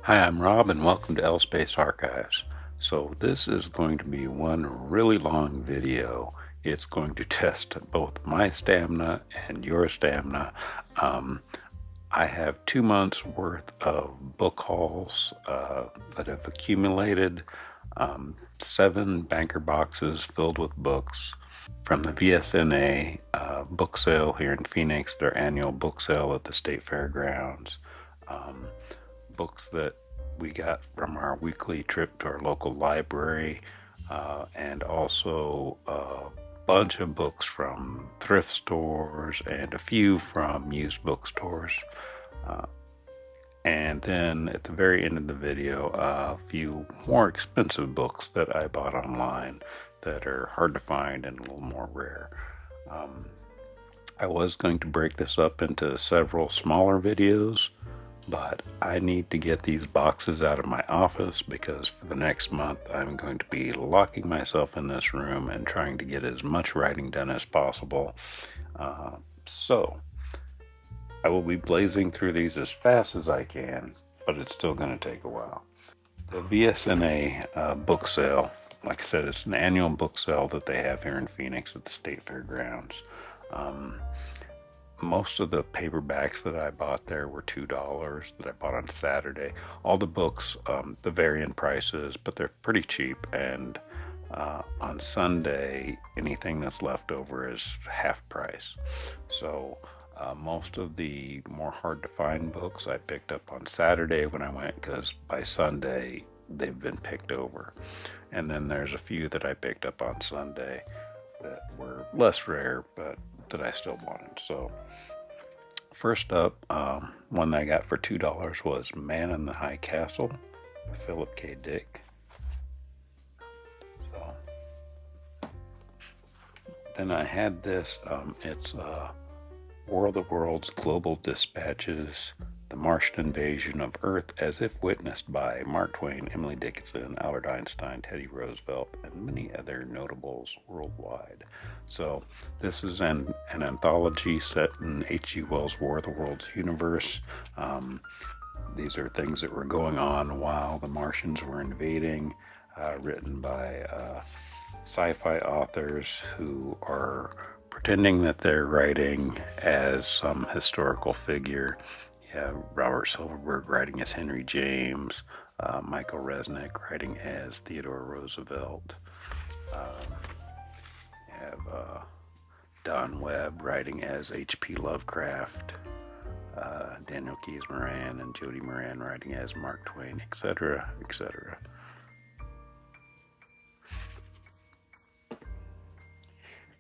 Hi, I'm Rob, and welcome to L Space Archives. So this is going to be one really long video. It's going to test both my stamina and your stamina. Um, I have 2 months worth of book hauls that have accumulated, 7 banker boxes filled with books from the VSNA book sale here in Phoenix, their annual book sale at the State Fairgrounds. Um, Books that we got from our weekly trip to our local library, and also a bunch of books from thrift stores and a few from used bookstores. Uh, and then at the very end of the video, a few more expensive books that I bought online that are hard to find and a little more rare. Um, I was going to break this up into several smaller videos, but I need to get these boxes out of my office because for the next month I'm going to be locking myself in this room and trying to get as much writing done as possible. So I will be blazing through these as fast as I can, but it's still going to take a while. The VSNA book sale, like I said, it's an annual book sale that they have here in Phoenix at the State Fairgrounds. Um, Most of the paperbacks that I bought there were $2 that I bought on Saturday. All the books, the varying prices, but they're pretty cheap. And on Sunday, anything that's left over is half price. So most of the more hard to find books I picked up on Saturday when I went, because by Sunday they've been picked over. And then there's a few that I picked up on Sunday that were less rare, but that I still wanted. So first up, one that I got for $2 was Man in the High Castle by Philip K. Dick. So then I had this. It's World of Worlds Global Dispatches, The Martian Invasion of Earth as if witnessed by Mark Twain, Emily Dickinson, Albert Einstein, Teddy Roosevelt, and many other notables worldwide. So this is an anthology set in H.G. Wells' War of the Worlds universe. These are things that were going on while the Martians were invading, written by sci-fi authors who are pretending that they're writing as some historical figure. You have Robert Silverberg writing as Henry James, Michael Resnick writing as Theodore Roosevelt. You have Don Webb writing as H.P. Lovecraft, Daniel Keyes Moran and Jody Moran writing as Mark Twain, etc., etc.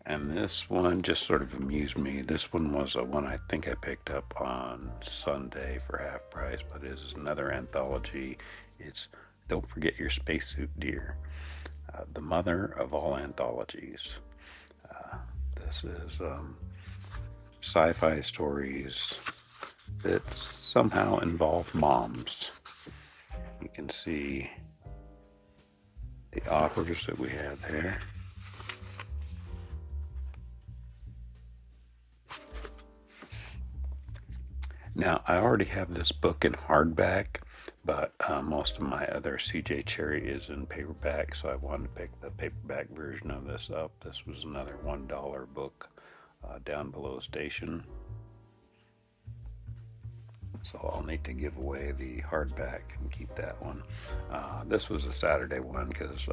And this one just sort of amused me. This one was a one I think I picked up on Sunday for half price, but it is another anthology. It's Don't Forget Your Spacesuit Dear, the mother of all anthologies. This is sci-fi stories that somehow involve moms. You can see the authors that we have there. Now, I already have this book in hardback, but most of my other CJ Cherry is in paperback, so I wanted to pick the paperback version of this up. This was another $1 book down below station. So I'll need to give away the hardback and keep that one. This was a Saturday one because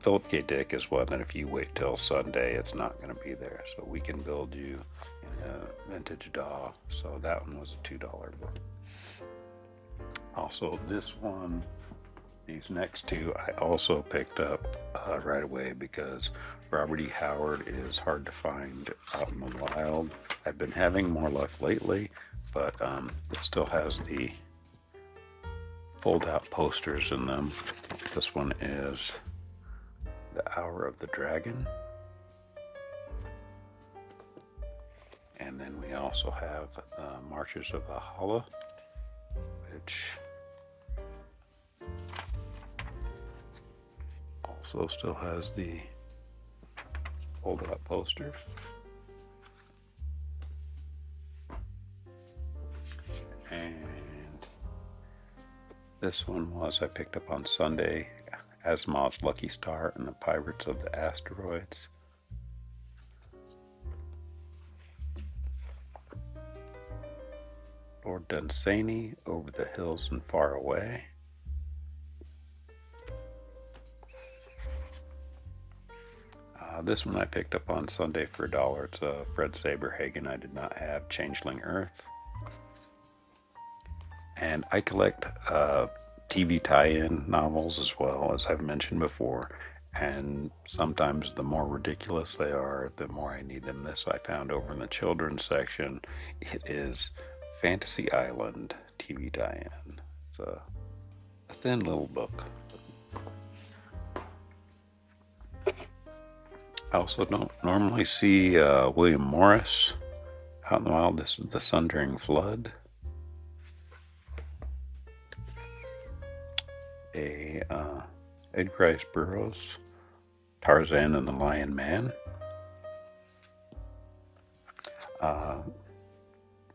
Philip K. Dick is one that if you wait till Sunday, it's not going to be there. So We Can Build You in a vintage DAW. So that one was a $2 book. Also, this one, these next two, I also picked up right away because Robert E. Howard is hard to find out in the wild. I've been having more luck lately, but it still has the fold-out posters in them. This one is The Hour of the Dragon. And then we also have Marches of Valhalla, which also still has the fold-out posters. And This one was I picked up on Sunday, Asimov's Lucky Star and the Pirates of the Asteroids. Lord Dunsany, Over the Hills and Far Away. This one I picked up on Sunday for $1. It's Fred Saberhagen I did not have, Changeling Earth. And I collect TV tie-in novels as well, as I've mentioned before. And sometimes the more ridiculous they are, the more I need them. This I found over in the children's section. It is Fantasy Island TV tie-in. It's a thin little book. I also don't normally see William Morris out in the wild. This is The Sundering Flood. Edgar Rice Burroughs, Tarzan and the Lion Man.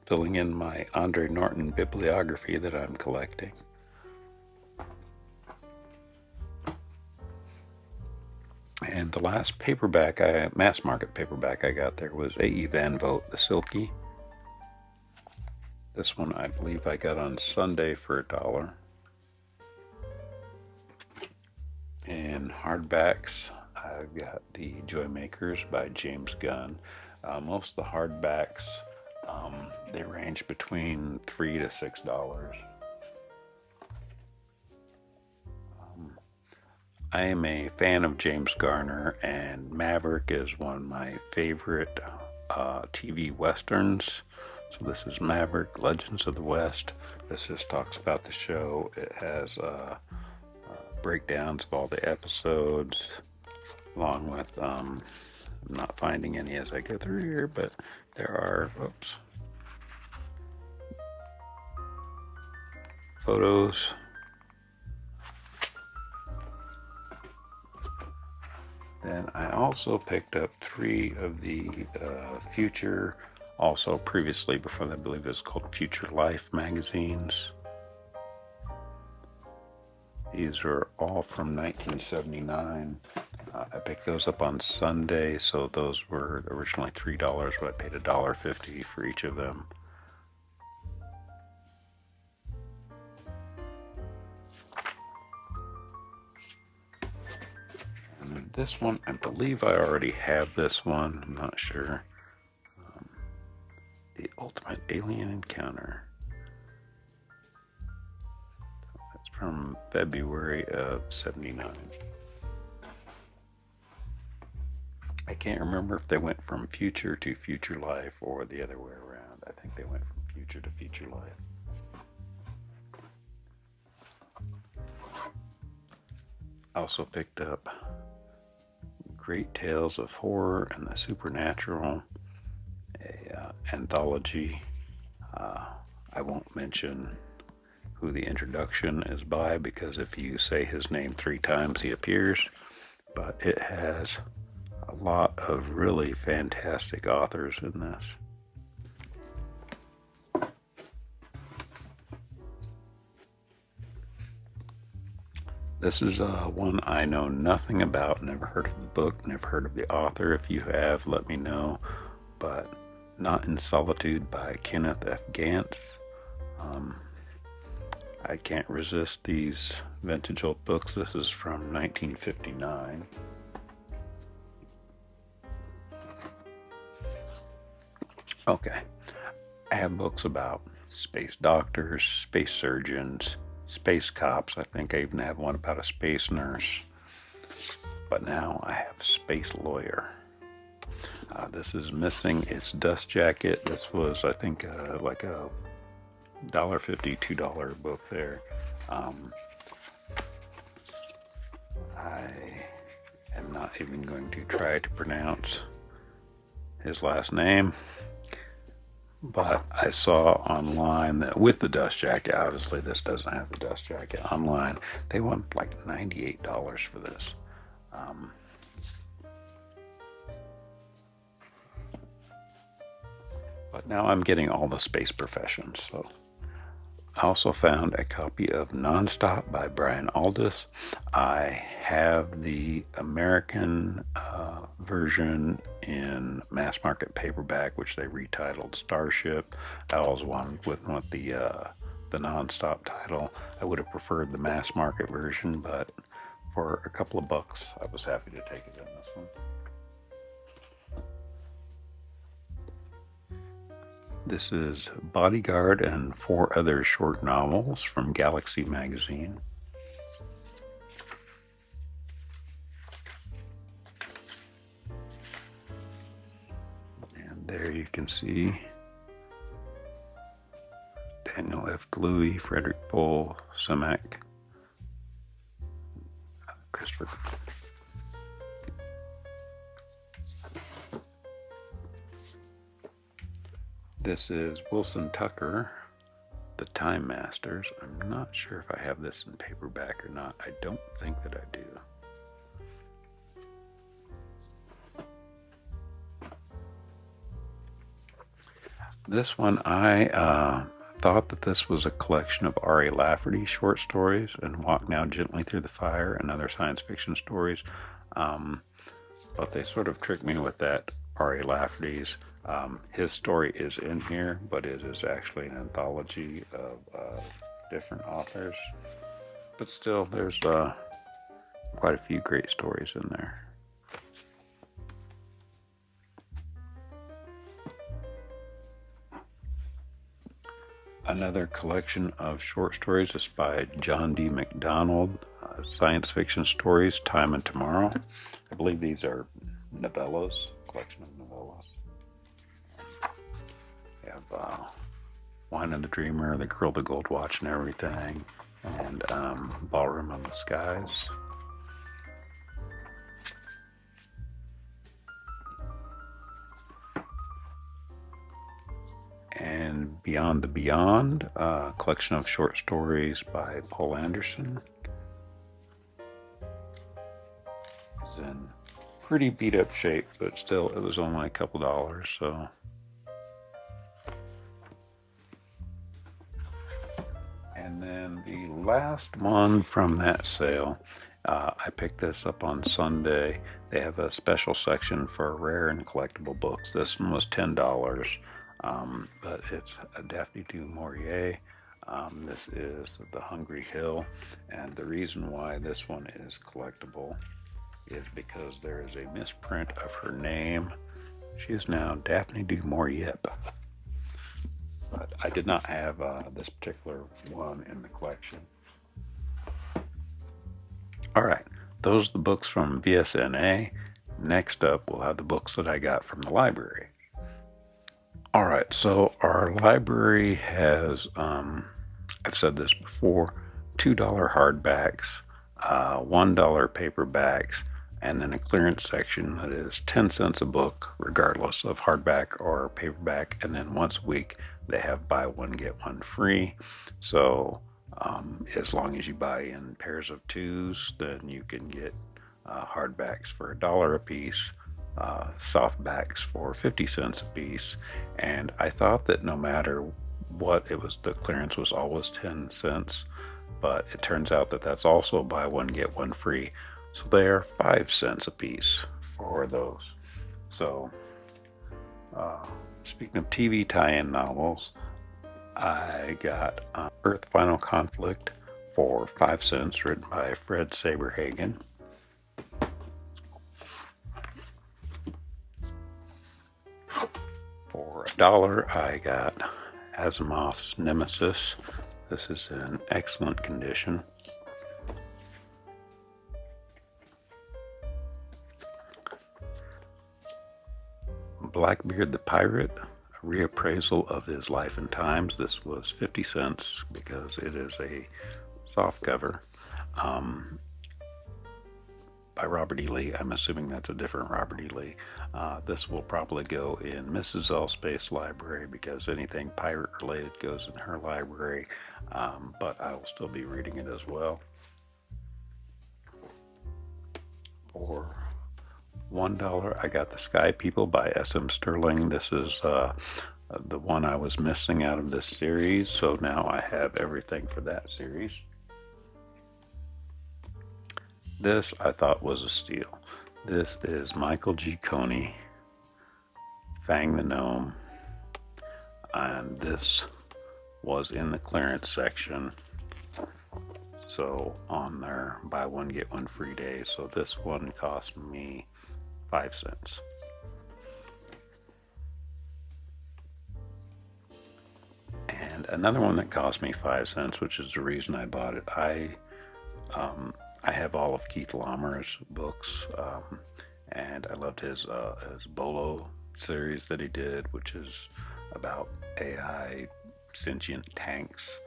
Filling in my Andre Norton bibliography that I'm collecting. And the last paperback, mass market paperback I got there was A.E. Van Vogt, The Silky. This one I believe I got on Sunday for $1. And hardbacks, I've got The Joy Makers by James Gunn. Most of the hardbacks, they range between $3 to $6. I am a fan of James Garner, and Maverick is one of my favorite TV westerns. So this is Maverick, Legends of the West. This just talks about the show. It has breakdowns of all the episodes, along with I'm not finding any as I go through here, but there are photos. Then I also picked up 3 of the Future, also previously before that, I believe it was called Future Life magazines. These are all from 1979. I picked those up on Sunday, so those were originally $3, but I paid $1.50 for each of them. And this one, I believe I already have this one. I'm not sure. The Ultimate Alien Encounter. That's from February of '79. I can't remember if they went from Future to Future Life or the other way around. I think they went from Future to Future Life. I also picked up Great Tales of Horror and the Supernatural, a anthology. I won't mention who the introduction is by, because if you say his name 3 times he appears, but it has a lot of really fantastic authors in this. This is one I know nothing about, never heard of the book, never heard of the author. If you have, let me know. But Not in Solitude by Kenneth F. Gantz. I can't resist these vintage old books. This is from 1959. Okay, I have books about space doctors, space surgeons, space cops. I think I even have one about a space nurse. But now I have Space Lawyer. This is missing its dust jacket. This was, I think, like a $1.50, $2 book there. I am not even going to try to pronounce his last name, but I saw online that with the dust jacket, obviously this doesn't have the dust jacket, online they want like $98 for this. But now I'm getting all the space professions, so I also found a copy of Nonstop by Bryan. I have the American version in mass market paperback, which they retitled Starship. I always wanted with the Nonstop title. I would have preferred the mass market version, but for a couple of bucks, I was happy to take it in this one. This is Bodyguard and four other short novels from Galaxy Magazine. And there you can see Daniel F. Gluey, Frederick Bull, Simak, Christopher. This is Wilson Tucker, The Time Masters. I'm not sure if I have this in paperback or not. I don't think that I do. This one, I thought that this was a collection of R.A. Lafferty short stories, and Walk Now Gently Through the Fire and other science fiction stories. But they sort of tricked me with that R.A. Lafferty's. His story is in here, but it is actually an anthology of different authors. But still, there's quite a few great stories in there. Another collection of short stories is by John D. MacDonald, Science Fiction Stories, Time and Tomorrow. I believe these are novellas, collection of novellas. We have Wine and the Dreamer, The Girl, the Gold Watch and Everything, and Ballroom of the Skies. And Beyond the Beyond, a collection of short stories by Paul Anderson. It's in pretty beat up shape, but still, it was only a couple dollars, so. And then the last one from that sale, I picked this up on Sunday. They have a special section for rare and collectible books. This one was $10. But it's a Daphne du Maurier. This is The Hungry Hill, and the reason why this one is collectible is because there is a misprint of her name. She is now Daphne du Maurier. But I did not have this particular one in the collection. All right, those are the books from VSNA. Next up, we'll have the books that I got from the library. All right, so our library has, I've said this before, $2 hardbacks, $1 paperbacks, and then a clearance section that is 10 cents a book, regardless of hardback or paperback. And then once a week, they have buy one, get one free. So as long as you buy in pairs of twos, then you can get hardbacks for $1 a piece. Softbacks for 50 cents a piece, and I thought that no matter what, it was the clearance was always 10 cents, but it turns out that that's also buy one get one free, so they are 5 cents a piece for those. So speaking of TV tie-in novels, I got Earth Final Conflict for 5 cents, written by Fred Saberhagen. For $1, I got Asimov's Nemesis. This is in excellent condition. Blackbeard the Pirate, a reappraisal of his life and times. This was 50 cents because it is a soft cover. By Robert E. Lee. I'm assuming that's a different Robert E. Lee. This will probably go in Mrs. Elspeth's library because anything pirate related goes in her library, but I will still be reading it as well. For $1, I got The Sky People by S.M. Sterling. This is a the one I was missing out of this series, so now I have everything for that series. This I thought was a steal. This is Michael G. Coney, Fang the Gnome, and this was in the clearance section. So on their buy one get one free day. So this one cost me 5 cents. And another one that cost me 5 cents, which is the reason I bought it. I have all of Keith Laumer's books, and I loved his Bolo series that he did, which is about AI sentient tanks.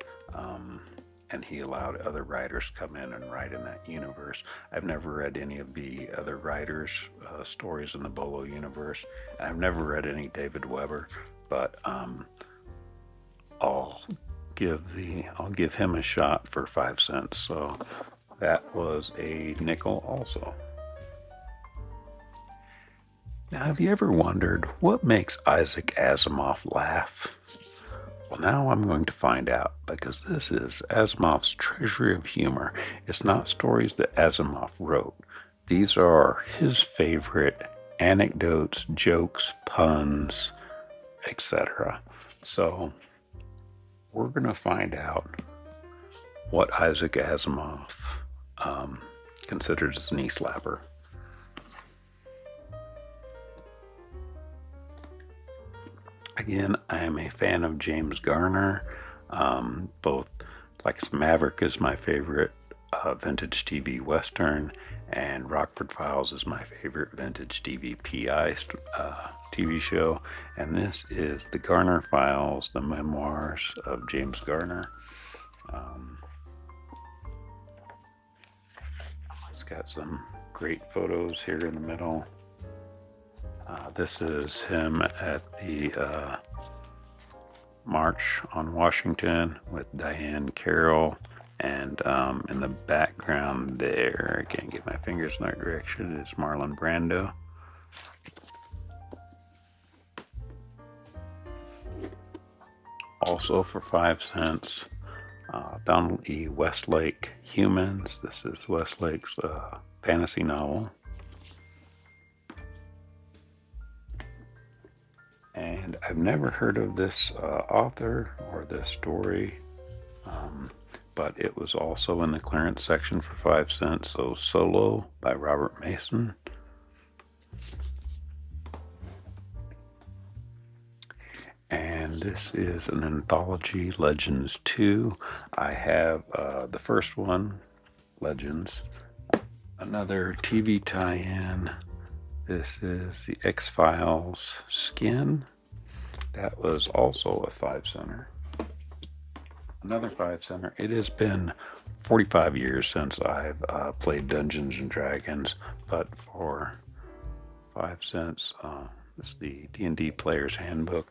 And he allowed other writers to come in and write in that universe. I've never read any of the other writers' stories in the Bolo universe. I've never read any David Weber, but I'll give him a shot for 5 cents. So that was a nickel also. Now, have you ever wondered what makes Isaac Asimov laugh? Well, now I'm going to find out, because this is Asimov's treasury of humor. It's not stories that Asimov wrote. These are his favorite anecdotes, jokes, puns, etc. So we're going to find out what Isaac Asimov considers a knee slapper. Again, I am a fan of James Garner. Both like Maverick is my favorite vintage TV Western, and Rockford Files is my favorite vintage TV PI TV show. And this is the Garner Files, the memoirs of James Garner. It's got some great photos here in the middle. This is him at the March on Washington with Diane Carroll, and in the background there, I can't get my fingers in that direction, is Marlon Brando. Also for 5 cents, Donald E. Westlake, Humans. This is Westlake's fantasy novel. And I've never heard of this author or this story, but it was also in the clearance section for 5 cents. So Solo by Robert Mason. And this is an anthology, Legends 2. I have the first one, Legends. Another TV tie-in. This is the X-Files Skin. That was also a 5 center. Another 5 center. It has been 45 years since I've played Dungeons and Dragons, but for 5 cents, this is the D&D Player's Handbook.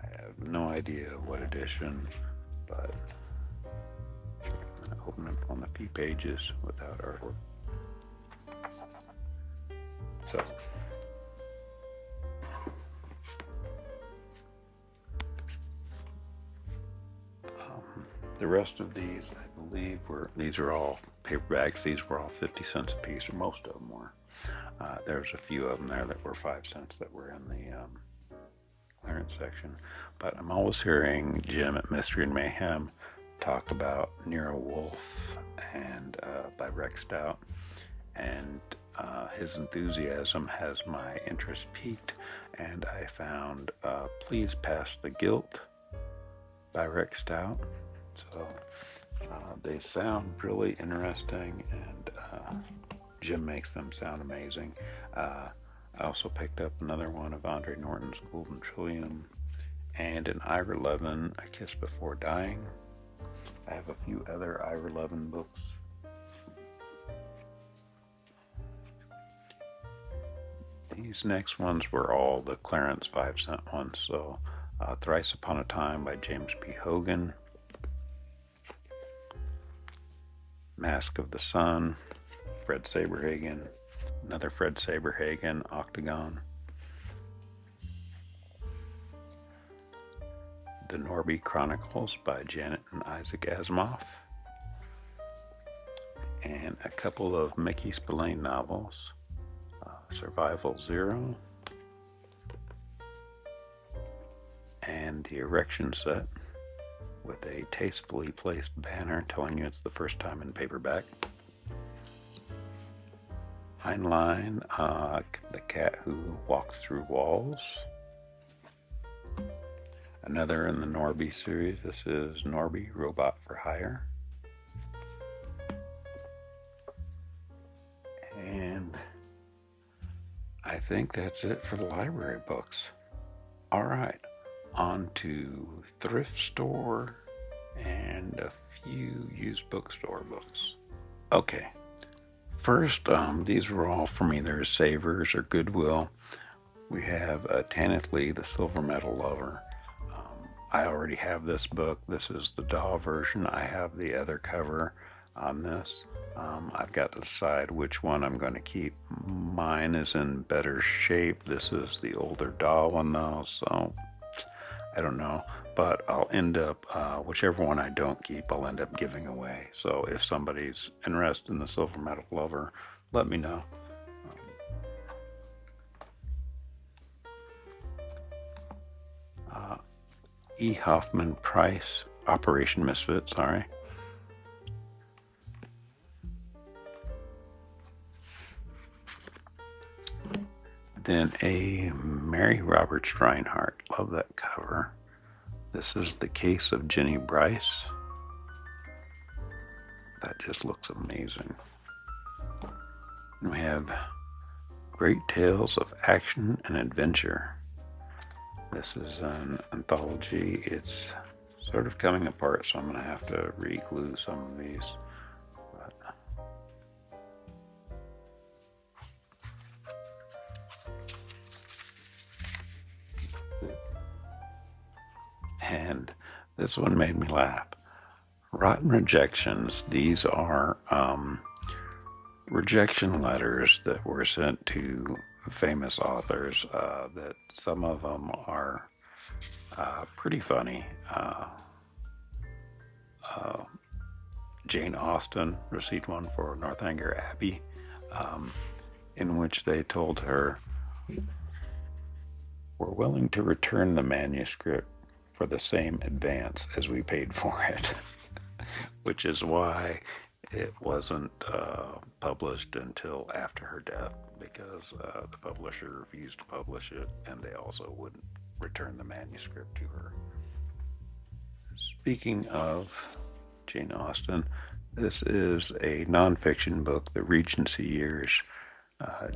I have no idea what edition, but I'm going to open up on a few pages without artwork. So, the rest of these, I believe, these are all paperbacks. These were all 50 cents a piece, or most of them were. There's a few of them there that were 5 cents that were in the clearance section. But I'm always hearing Jim at Mystery and Mayhem talk about Nero Wolfe and by Rex Stout, and his enthusiasm has my interest piqued, and I found Please Pass the Guilt by Rex Stout. So they sound really interesting, and Jim makes them sound amazing. I also picked up another one of Andre Norton's Golden Trillium, and an Ira Levin, A Kiss Before Dying. I have a few other Ira Levin books. These next ones were all the clearance 5 cent ones. So Thrice Upon a Time by James P. Hogan. Mask of the Sun, Fred Saberhagen. Another Fred Saberhagen, Octagon. The Norby Chronicles by Janet and Isaac Asimov, and a couple of Mickey Spillane novels, Survival Zero, and the Erection Set with a tastefully placed banner telling you it's the first time in paperback. Heinlein, The Cat Who Walks Through Walls. Another in the Norby series. This is Norby, Robot for Hire. And I think that's it for the library books. All right, on to thrift store and a few used bookstore books. Okay, first, these were all from either Savers or Goodwill. We have Tanith Lee, The Silver Metal Lover. I already have this book. This is the DAW version. I have the other cover on this. I've got to decide which one I'm going to keep. Mine is in better shape. This is the older DAW one though, so I don't know. But I'll end up, whichever one I don't keep, I'll end up giving away. So if somebody's interested in the Silver Metal Lover, let me know. E. Hoffman Price, Operation Misfit, sorry. Then a Mary Roberts Reinhardt, love that cover. This is The Case of Jenny Bryce. That just looks amazing. And we have Great Tales of Action and Adventure. This is an anthology. It's sort of coming apart, so I'm going to have to re-glue some of these. And this one made me laugh. Rotten Rejections. These are rejection letters that were sent to famous authors. That some of them are pretty funny. Jane Austen received one for Northanger Abbey, in which they told her, "We're willing to return the manuscript for the same advance as we paid for it," which is why it wasn't published until after her death, because the publisher refused to publish it, and they also wouldn't return the manuscript to her. Speaking of Jane Austen, this is a nonfiction book, The Regency Years,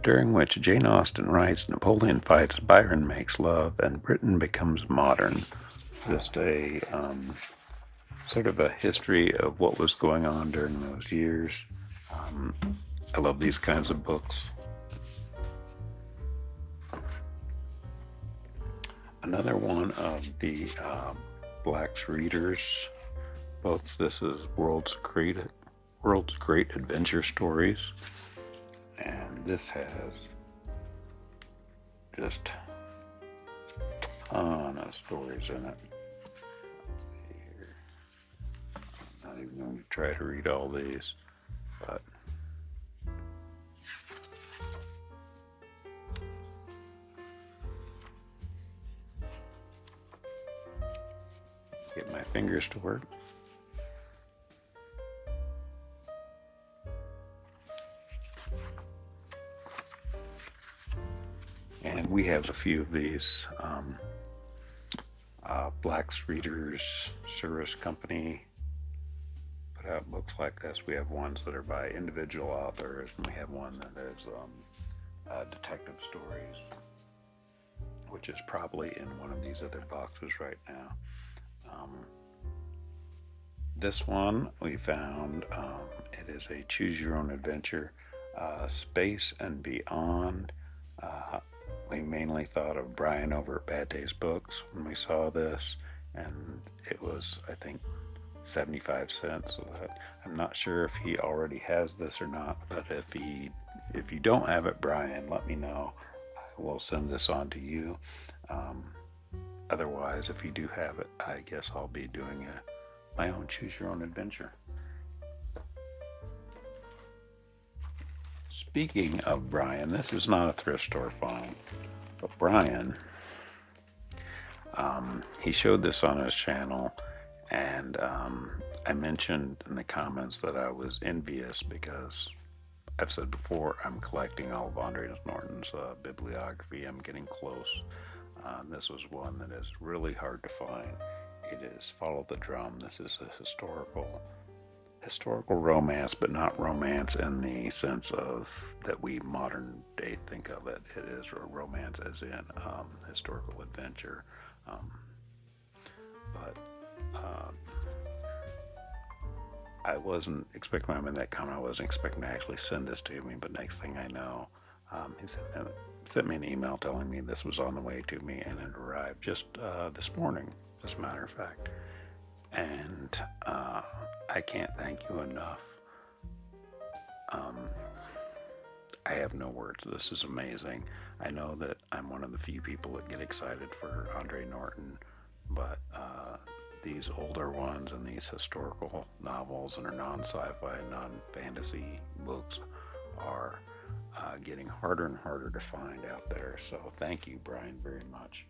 during which Jane Austen writes, Napoleon fights, Byron makes love, and Britain becomes modern. Just a sort of a history of what was going on during those years. I love these kinds of books. Another one of the Black's Readers books. This is World's Great Adventure Stories, and this has just a ton of stories in it. Let's see here. I'm not even going to try to read all these, but get my fingers to work. And we have a few of these. Black's Readers Service Company put out books like this. We have ones that are by individual authors, and we have one that is detective stories, which is probably in one of these other boxes right now. This one we found, it is a choose your own adventure, Space and Beyond. We mainly thought of Bryan over at Bad Days Books when we saw this, and it was, I think, 75 cents. So that, I'm not sure if he already has this or not, but if you don't have it, Bryan, let me know. I will send this on to you. otherwise, if you do have it, I guess I'll be doing my own choose your own adventure. Speaking of Bryan, this is not a thrift store find, but Bryan, he showed this on his channel, and I mentioned in the comments that I was envious because I've said before I'm collecting all of Andreea Norton's bibliography. I'm getting close. This was one that is really hard to find. It is Follow the Drum. This is a historical romance, but not romance in the sense of that we modern day think of it. It is a romance as in historical adventure. Um, but I wasn't expecting, when I made that comment, I wasn't expecting to actually send this to me, but next thing I know, he sent me an email telling me this was on the way to me, and it arrived just this morning, as a matter of fact. And I can't thank you enough. I have no words. This is amazing. I know that I'm one of the few people that get excited for Andreea Norton, but these older ones and these historical novels and our non-sci-fi, non-fantasy books are getting harder and harder to find out there. So thank you, Bryan, very much.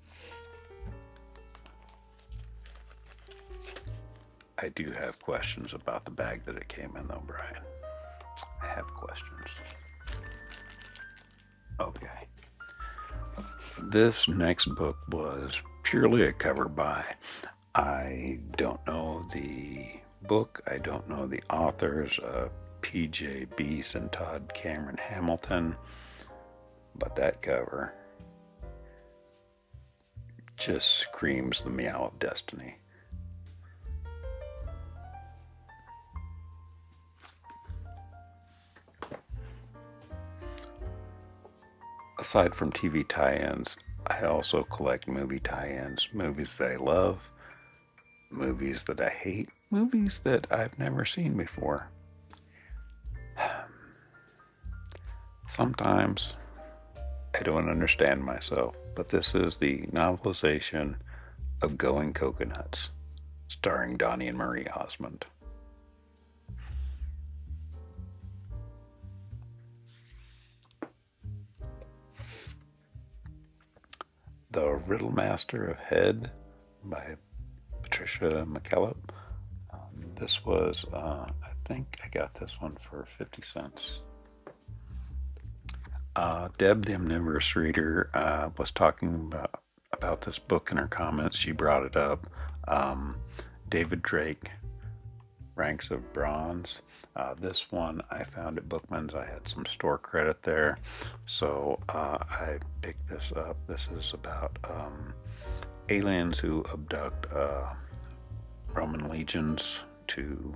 I do have questions about the bag that it came in, though, Bryan. I have questions. Okay. This next book was purely a cover buy. I don't know the book. I don't know the authors, P.J. Beese and Todd Cameron Hamilton. But that cover just screams the meow of destiny. Aside from TV tie-ins, I also collect movie tie-ins, movies that I love, movies that I hate, movies that I've never seen before. Sometimes I don't understand myself, but this is the novelization of Going Coconuts, starring Donnie and Marie Osmond. The Riddle Master of Head by Patricia McKillop. This was, I think I got this one for 50 cents. Deb, the Omnivorous Reader, was talking about this book in her comments. She brought it up. David Drake, Ranks of Bronze. This one I found at Bookman's. I had some store credit there, so I picked this up. This is about aliens who abduct Roman legions to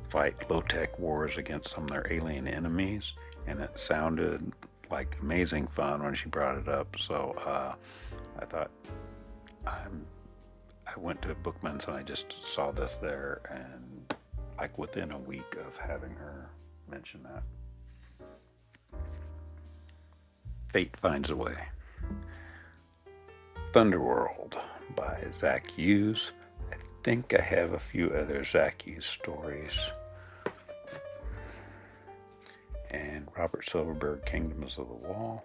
fight low-tech wars against some of their alien enemies, and it sounded like amazing fun when she brought it up. So I thought I went to Bookman's and I just saw this there, and like within a week of having her mention that. Fate Finds a Way. Thunderworld by Zach Hughes. I think I have a few other Zach Hughes stories. And Robert Silverberg, Kingdoms of the Wall.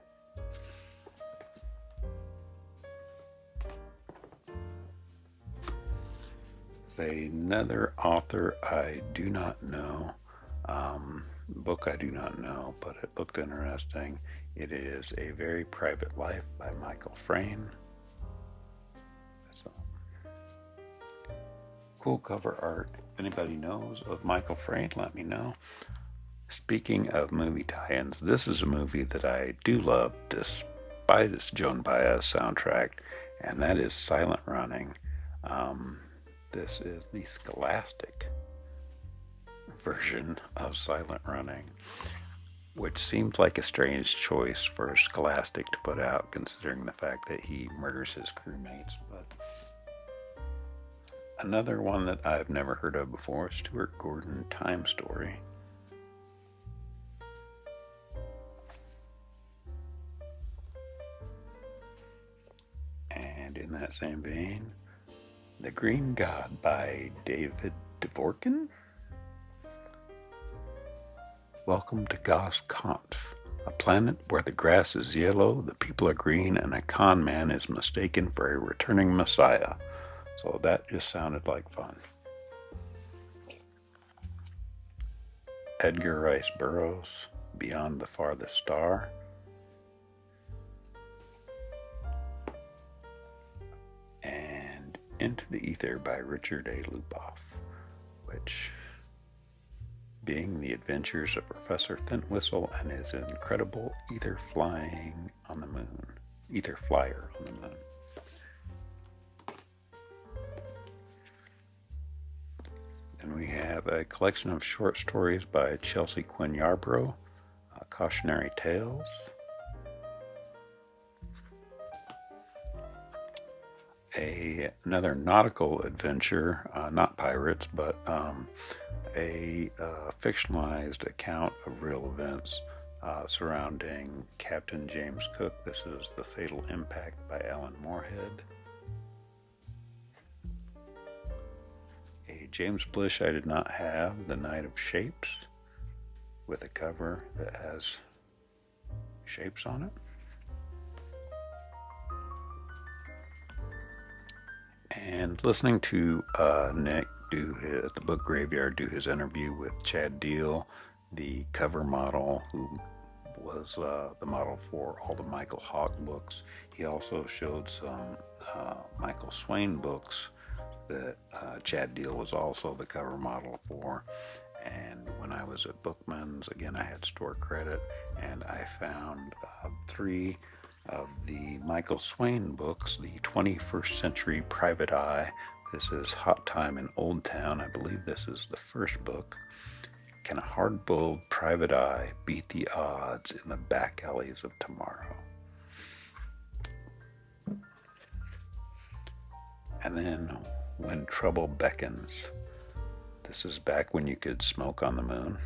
Another author I do not know, book I do not know, but it looked interesting. It is A Very Private Life by Michael Frayn. So, cool cover art. If anybody knows of Michael Frayn, let me know. Speaking of movie tie-ins, this is a movie that I do love despite its Joan Baez soundtrack, and that is Silent Running. This is the Scholastic version of Silent Running, which seems like a strange choice for Scholastic to put out, considering the fact that he murders his crewmates. But another one that I've never heard of before, Stuart Gordon, Time Story. And in that same vein, The Green God by David Dvorkin. Welcome to Gosconf, a planet where the grass is yellow, the people are green, and a con man is mistaken for a returning messiah. So that just sounded like fun. Edgar Rice Burroughs, Beyond the Farthest Star. And Into the Ether by Richard A. Lupoff, which, being the adventures of Professor Thintwhistle and his incredible ether flyer on the moon. And we have a collection of short stories by Chelsea Quinn Yarbrough, Cautionary Tales. Another nautical adventure, not pirates, but a fictionalized account of real events surrounding Captain James Cook. This is The Fatal Impact by Alan Moorhead. A James Blish I did not have, The Night of Shapes, with a cover that has shapes on it. And listening to Nick at the Book Graveyard do his interview with Chad Deal, the cover model who was the model for all the Michael Hawke books. He also showed some Michael Swain books that Chad Deal was also the cover model for. And when I was at Bookman's, again, I had store credit, and I found 3 of the Michael Swain books, the 21st Century Private Eye. This is Hot Time in Old Town. I believe this is the first book. Can a hard-boiled private eye beat the odds in the back alleys of tomorrow? And then When Trouble Beckons. This is back when you could smoke on the moon.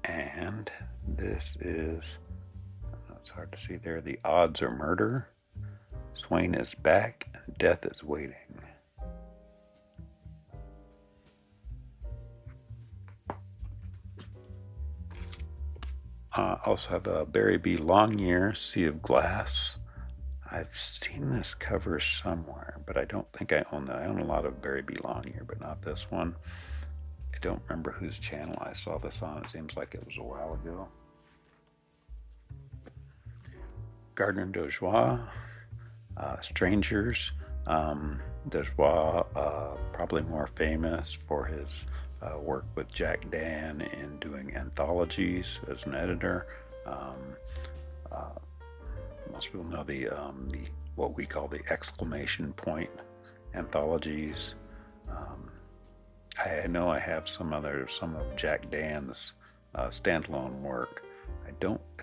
And this is, it's hard to see there, The Odds Are Murder. Swain is back and death is waiting. Also have a Barry B. Longyear, Sea of Glass. I've seen this cover somewhere, but I don't think I own that. I own a lot of Barry B. Longyear, but not this one. I don't remember whose channel I saw this on. It seems like it was a while ago. Gardner Dozois, Strangers. Dozois, probably more famous for his work with Jack Dan in doing anthologies as an editor. Most people know the what we call the exclamation point anthologies. I know I have some of Jack Dan's standalone work. I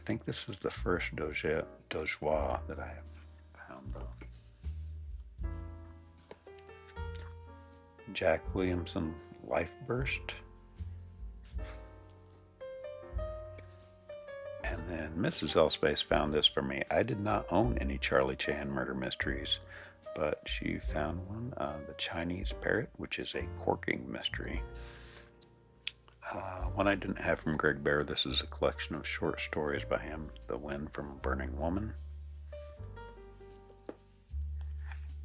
think this is the first Dozois that I have found though. Jack Williamson, Life Burst. And then Mrs. Elspace found this for me. I did not own any Charlie Chan murder mysteries, but she found one, The Chinese Parrot, which is a corking mystery. One I didn't have from Greg Bear. This is a collection of short stories by him, The Wind from a Burning Woman.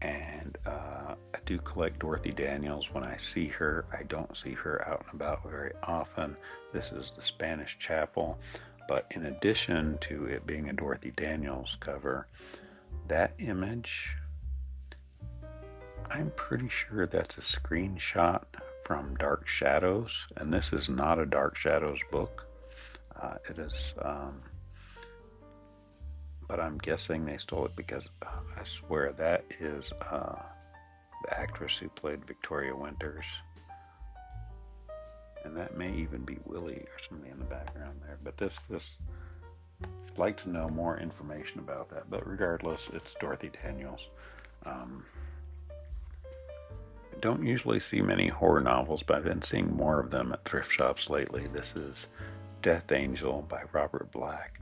And I do collect Dorothy Daniels. When I see her, I don't see her out and about very often. This is The Spanish Chapel. But in addition to it being a Dorothy Daniels cover, that image, I'm pretty sure that's a screenshot from Dark Shadows, and this is not a Dark Shadows book. It is, but I'm guessing they stole it because I swear that is the actress who played Victoria Winters. And that may even be Willie or somebody in the background there. But this I'd like to know more information about that. But regardless, it's Dorothy Daniels. I don't usually see many horror novels, but I've been seeing more of them at thrift shops lately. This is Death Angel by Robert Black.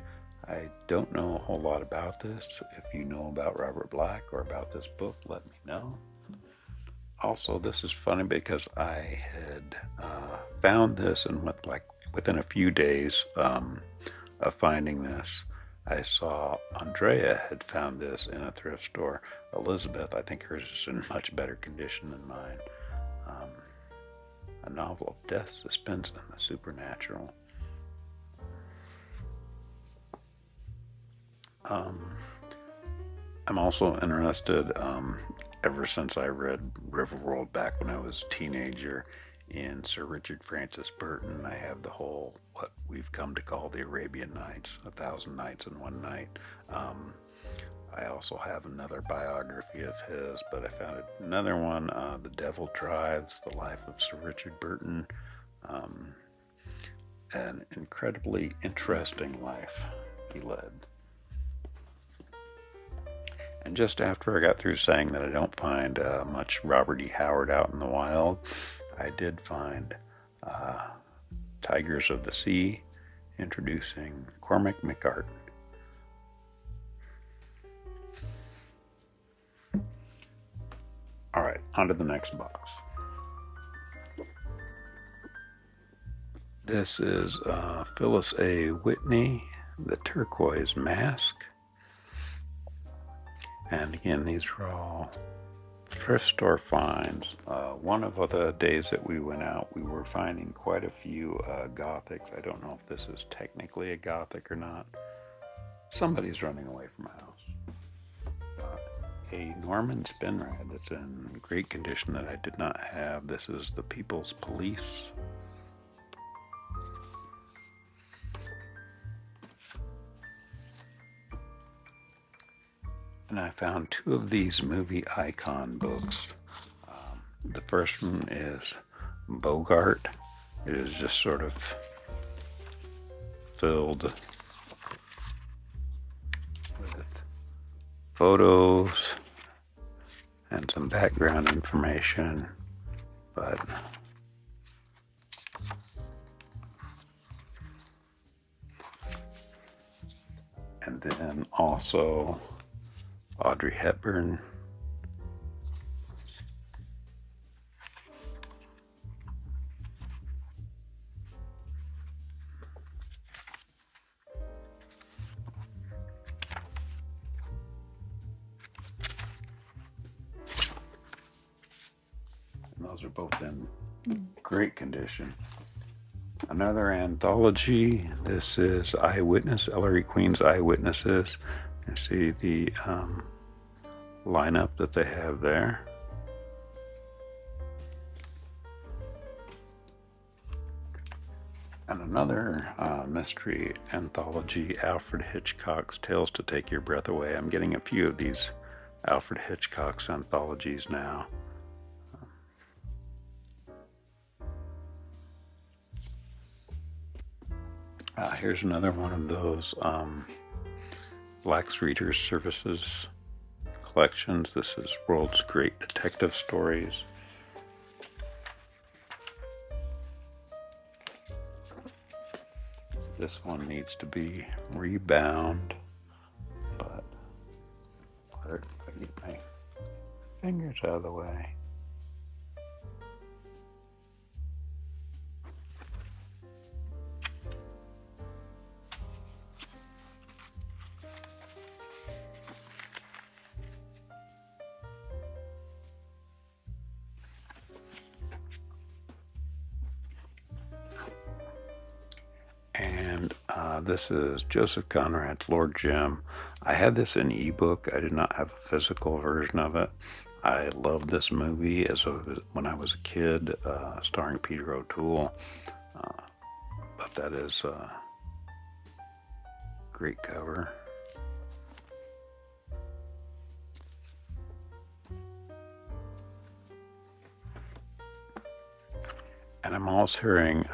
I don't know a whole lot about this. If you know about Robert Black or about this book, let me know. Also, this is funny because I had found this, and within a few days of finding this, I saw Andreea had found this in a thrift store. Elizabeth, I think hers is in much better condition than mine. Um, a novel of death, suspense, and the supernatural. I'm also interested, ever since I read Riverworld back when I was a teenager, in Sir Richard Francis Burton. I have the whole, what we've come to call the Arabian Nights, A Thousand Nights and One Night. Um, I also have another biography of his, but I found another one, The Devil Drives, The Life of Sir Richard Burton. Um, an incredibly interesting life he led. And just after I got through saying that I don't find much Robert E. Howard out in the wild, I did find Tigers of the Sea, introducing Cormac McCart. All right, on to the next box. This is Phyllis A. Whitney, The Turquoise Mask. And again, these are all thrift store finds. One of the days that we went out, we were finding quite a few gothics. I don't know if this is technically a gothic or not. Somebody's running away from a house. A Norman Spinrad that's in great condition that I did not have. This is the People's Police. And I found two of these movie icon books. The first one is Bogart. It is just sort of filled with photos and some background information, but and then also Audrey Hepburn. And those are both in great condition. Another anthology. This is Eyewitness, Ellery Queen's Eyewitnesses. You see the lineup that they have there. And another mystery anthology, Alfred Hitchcock's Tales to Take Your Breath Away. I'm getting a few of these Alfred Hitchcock's anthologies now. Here's another one of those Black's Readers Services collections. This is World's Great Detective Stories. This one needs to be rebound, but if I get my fingers out of the way. And this is Joseph Conrad's Lord Jim. I had this in ebook. I did not have a physical version of it. I loved this movie when I was a kid, starring Peter O'Toole. But that is a great cover. And I'm always hearing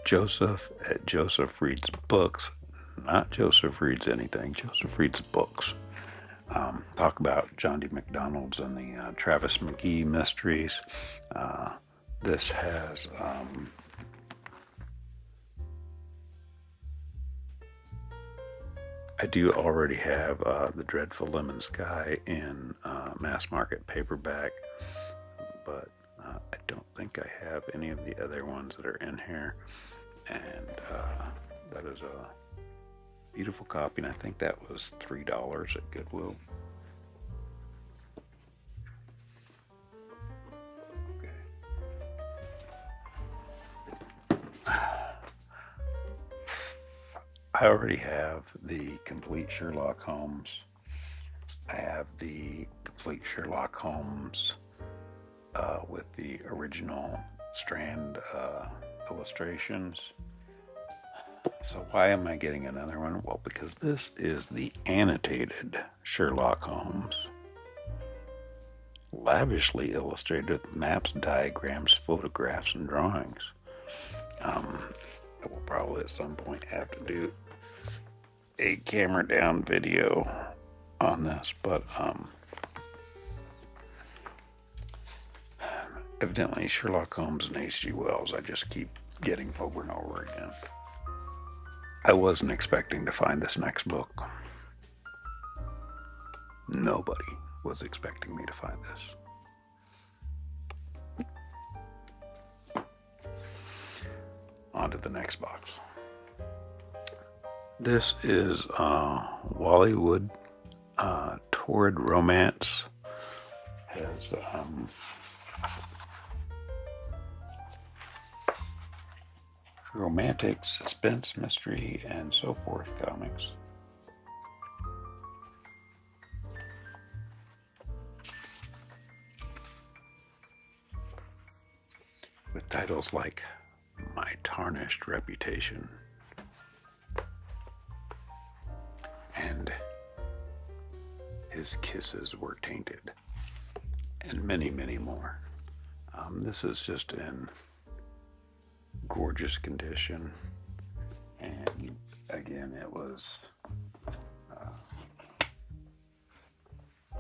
Joseph at Joseph Reads Books, not Joseph Reads Anything, Joseph Reads Books. Talk about John D. MacDonald's and the Travis McGee mysteries. This has I do already have The Dreadful Lemon Sky in mass market paperback, but I don't think I have any of the other ones that are in here. And that is a beautiful copy, and I think that was $3 at Goodwill. I already have the complete Sherlock Holmes. I have the complete Sherlock Holmes with the original Strand illustrations. So why am I getting another one? Well, because this is the annotated Sherlock Holmes. Lavishly illustrated with maps, diagrams, photographs, and drawings. I will probably at some point have to do a camera down video on this, but evidently Sherlock Holmes and H.G. Wells I just keep getting over and over again. I wasn't expecting to find this next book. Nobody was expecting me to find this. On to the next box. This is Wallywood Torrid Romance. Has romantic, suspense, mystery, and so forth comics. With titles like My Tarnished Reputation and His Kisses Were Tainted, and many, many more. This is just in gorgeous condition, and again, it was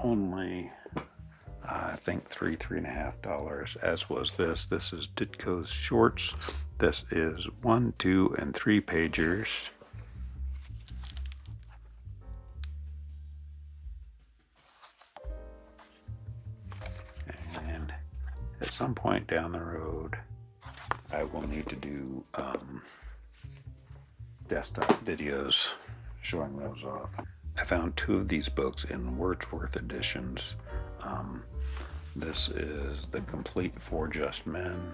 only I think $3.50, as was this. This is Ditko's Shorts. This is 1, 2, and 3 pagers. And at some point down the road, I will need to do desktop videos showing those off. I found 2 of these books in Wordsworth editions. This is The Complete Four Just Men,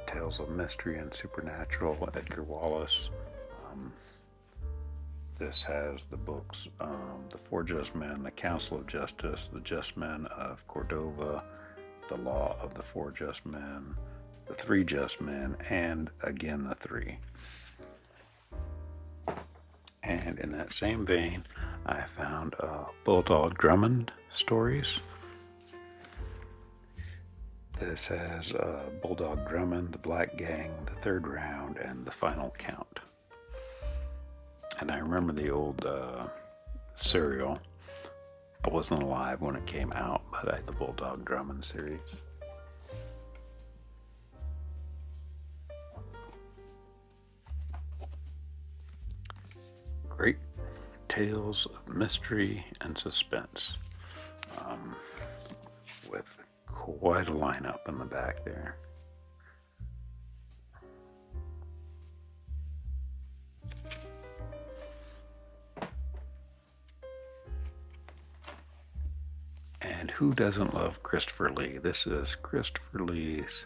Tales of Mystery and Supernatural, Edgar Wallace. This has the books The Four Just Men, The Council of Justice, The Just Men of Cordova, The Law of the Four Just Men, The Three Just Men, and again the Three. And in that same vein, I found Bulldog Drummond stories. This has Bulldog Drummond, The Black Gang, The Third Round, and The Final Count. And I remember the old serial. I wasn't alive when it came out, but I had the Bulldog Drummond series. Great tales of mystery and suspense, with quite a lineup in the back there. And who doesn't love Christopher Lee? This is Christopher Lee's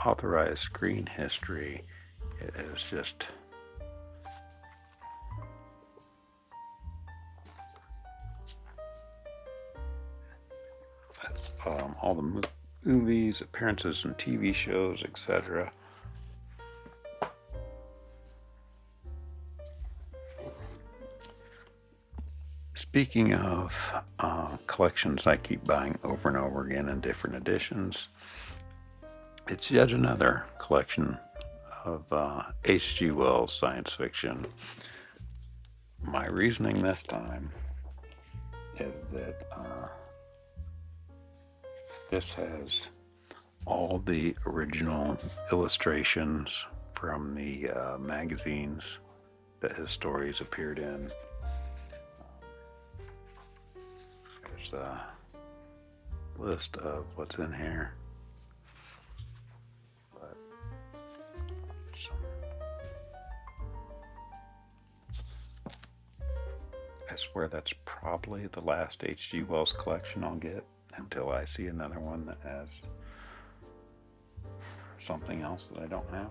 authorized screen history. It is just all the movies, appearances in TV shows, etc. Speaking of collections I keep buying over and over again in different editions, it's yet another collection of H.G. Wells science fiction. My reasoning this time is that this has all the original illustrations from the magazines that his stories appeared in. There's a list of what's in here. But I swear that's probably the last H.G. Wells collection I'll get until I see another one that has something else that I don't have.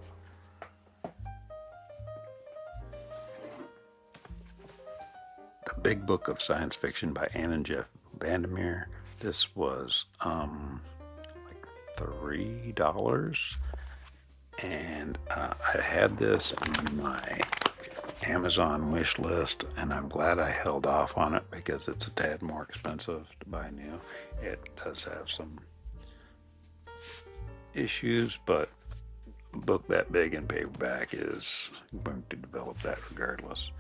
The Big Book of Science Fiction by Ann and Jeff Vandermeer. This was like $3, and I had this on my Amazon wish list, and I'm glad I held off on it because it's a tad more expensive to buy new. It does have some issues, but a book that big in paperback is going to develop that regardless.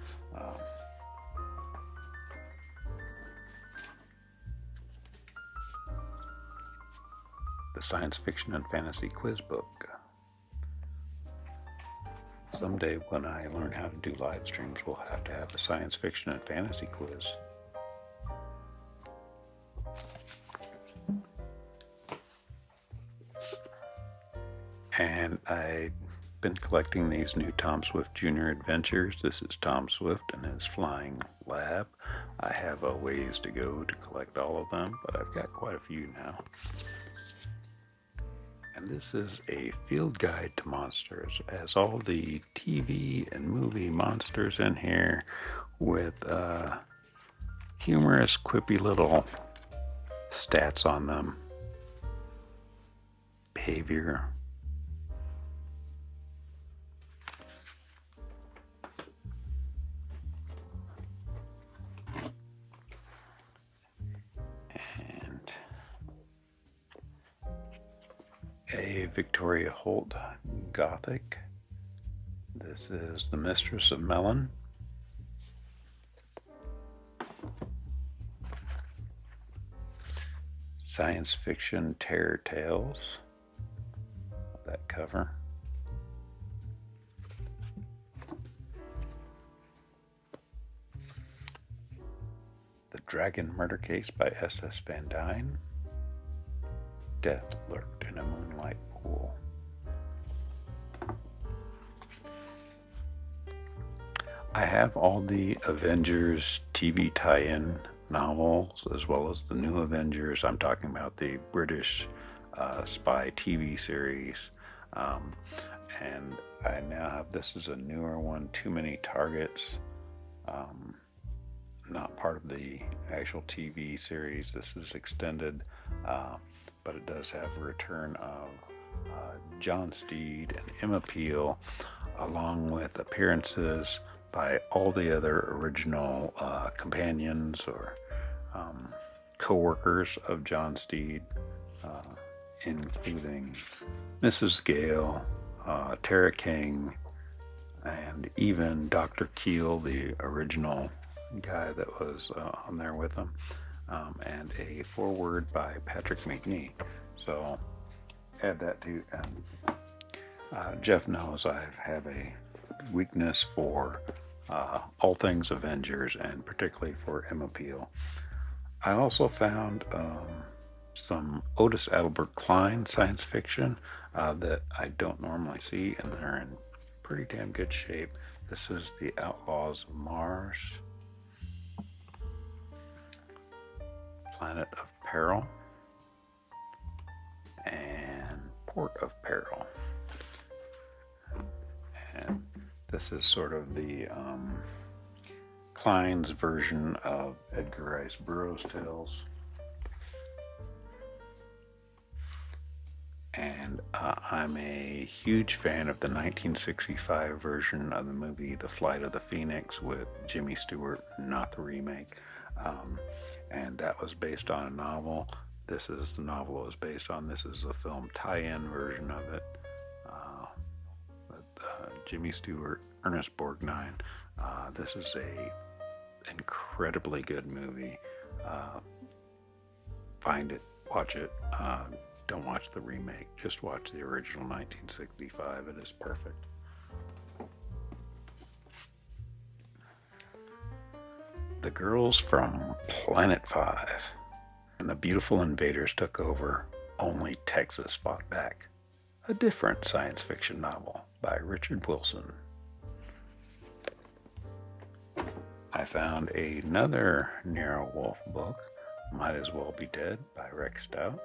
The Science Fiction and Fantasy Quiz Book. Someday when I learn how to do live streams, we'll have to have a science fiction and fantasy quiz. And I've been collecting these new Tom Swift Jr. adventures. This is Tom Swift and his Flying Lab. I have a ways to go to collect all of them, but I've got quite a few now. And this is a field guide to monsters. It has all the TV and movie monsters in here with humorous, quippy little stats on them. Behavior. And a Victoria Holt Gothic. This is The Mistress of Melon. Science Fiction Terror Tales. That cover. The Dragon Murder Case by S.S. Van Dyne. Death Lurked in a Moonlight Pool. I have all the Avengers TV tie-in novels as well as the new Avengers. I'm talking about the British spy TV series. And I now have, this is a newer one, Too Many Targets. Not part of the actual TV series. This is extended, but it does have a return of John Steed and Emma Peel, along with appearances by all the other original companions or co-workers of John Steed, including Mrs. Gale, Tara King, and even Dr. Keel, the original guy that was on there with him, and a foreword by Patrick McNee. So add that to, Jeff knows I have a weakness for all things Avengers, and particularly for Emma Peel. I also found some Otis Adelbert Klein science fiction that I don't normally see, and they're in pretty damn good shape. This is The Outlaws of Mars, Planet of Peril, and Port of Peril. And this is sort of the Klein's version of Edgar Rice Burroughs' tales. And I'm a huge fan of the 1965 version of the movie The Flight of the Phoenix with Jimmy Stewart, not the remake. And that was based on a novel. This is the novel it was based on. This is a film tie-in version of it. Jimmy Stewart, Ernest Borgnine. This is a incredibly good movie. Find it, watch it. Don't watch the remake. Just watch the original 1965. It is perfect. The girls from Planet 5. When the beautiful invaders took over, only Texas fought back. A different science fiction novel by Richard Wilson. I found another Nero Wolfe book, Might As Well Be Dead by Rex Stout.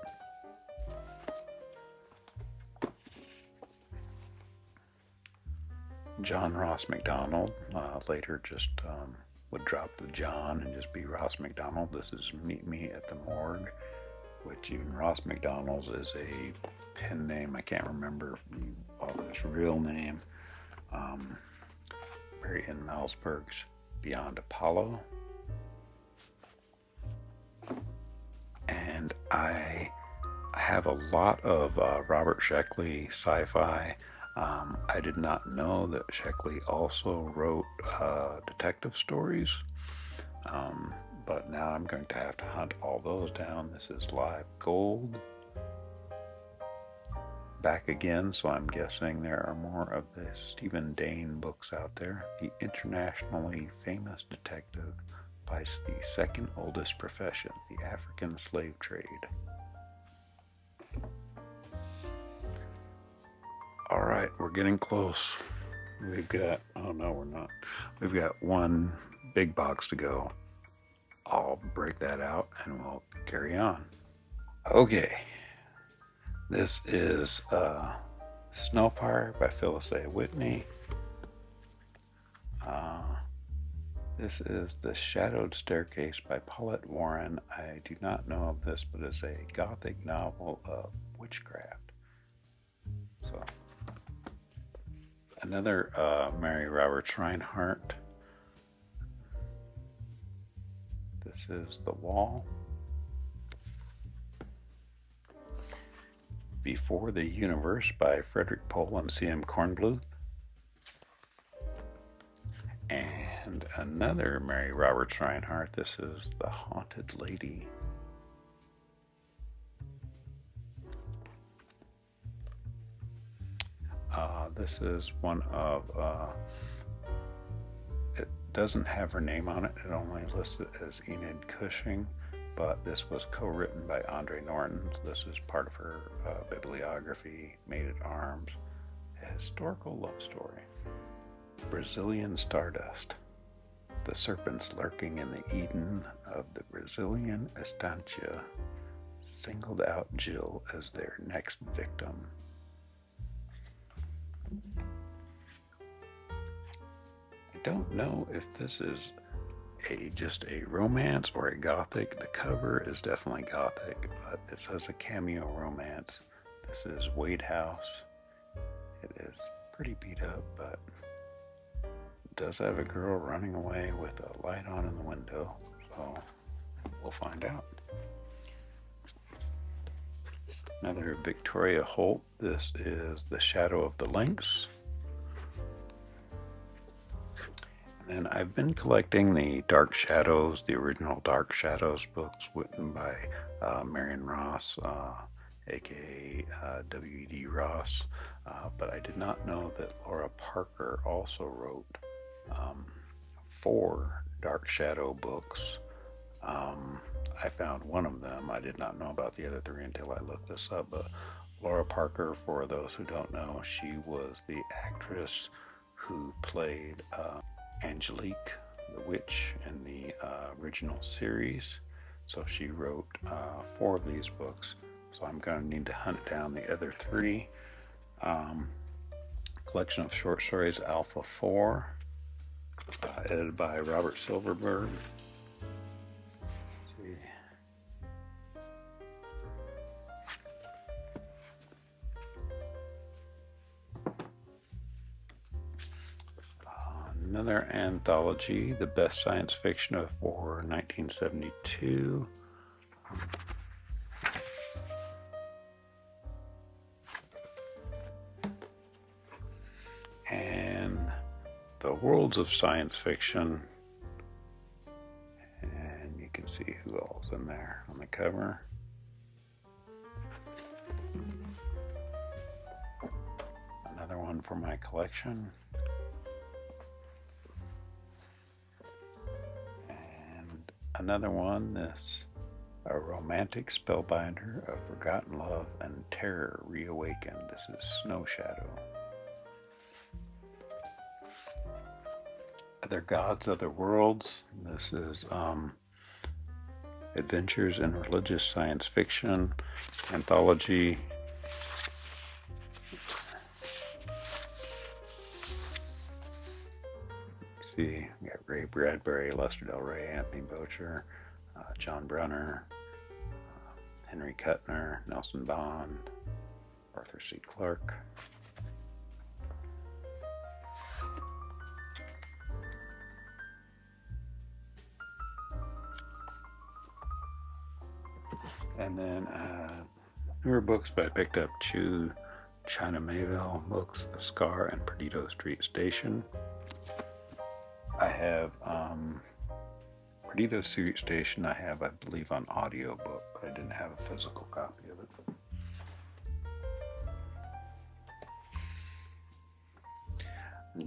John Ross MacDonald, later just would drop the John and just be Ross MacDonald. This is Meet Me at the Morgue, which even Ross MacDonald's is a pen name. I can't remember his real name. Barry N. Malzberg's Beyond Apollo. And I have a lot of Robert Sheckley sci-fi. I did not know that Sheckley also wrote detective stories, but now I'm going to have to hunt all those down. This is Live Gold. Back again, so I'm guessing there are more of the Stephen Dane books out there. The internationally famous detective fights the second oldest profession, the African slave trade. All right, we're getting close. We've got, oh no, we're not. We've got one big box to go. I'll break that out and we'll carry on. Okay, this is Snowfire by Phyllis A. Whitney. This is The Shadowed Staircase by Paulette Warren. I do not know of this, but it's a gothic novel of witchcraft. So, another Mary Roberts Reinhardt. This is The Wall. Before the Universe by Frederick Pohl and C.M. Kornbluth. And another Mary Roberts Reinhardt. This is The Haunted Lady. This is one of, it doesn't have her name on it. It only lists it as Enid Cushing, but this was co-written by Andre Norton. This is part of her bibliography, Maid at Arms, a historical love story. Brazilian Stardust. The serpents lurking in the Eden of the Brazilian estancia singled out Jill as their next victim. I don't know if this is just a romance or a gothic. The cover is definitely gothic, but it says a cameo romance. This is Wade House. It is pretty beat up, but it does have a girl running away with a light on in the window, so we'll find out. Another Victoria Holt. This is The Shadow of the Lynx. And then I've been collecting the Dark Shadows, the original Dark Shadows books written by Marion Ross, aka W.E.D. Ross, but I did not know that Laura Parker also wrote 4 Dark Shadow books. I found one of them. I did not know about the other 3 until I looked this up. But Laura Parker, for those who don't know, she was the actress who played Angelique, the witch, in the original series. So she wrote 4 of these books. So I'm going to need to hunt down the other 3. Collection of short stories, Alpha 4, edited by Robert Silverberg. Another anthology, The Best Science Fiction for 1972. And The Worlds of Science Fiction. And you can see who all's in there on the cover. Another one for my collection. another one, this a romantic spellbinder of forgotten love and terror reawakened. This is Snow Shadow. Other Gods, Other Worlds. This is Adventures in Religious Science Fiction anthology. See, we got Ray Bradbury, Lester Del Rey, Anthony Boucher, John Brunner, Henry Kuttner, Nelson Bond, Arthur C. Clarke. And then newer books, but I picked up China Mayville books, Scar and Perdido Street Station. I have Perdido Street Station, I have, I believe, on audiobook, but I didn't have a physical copy of it.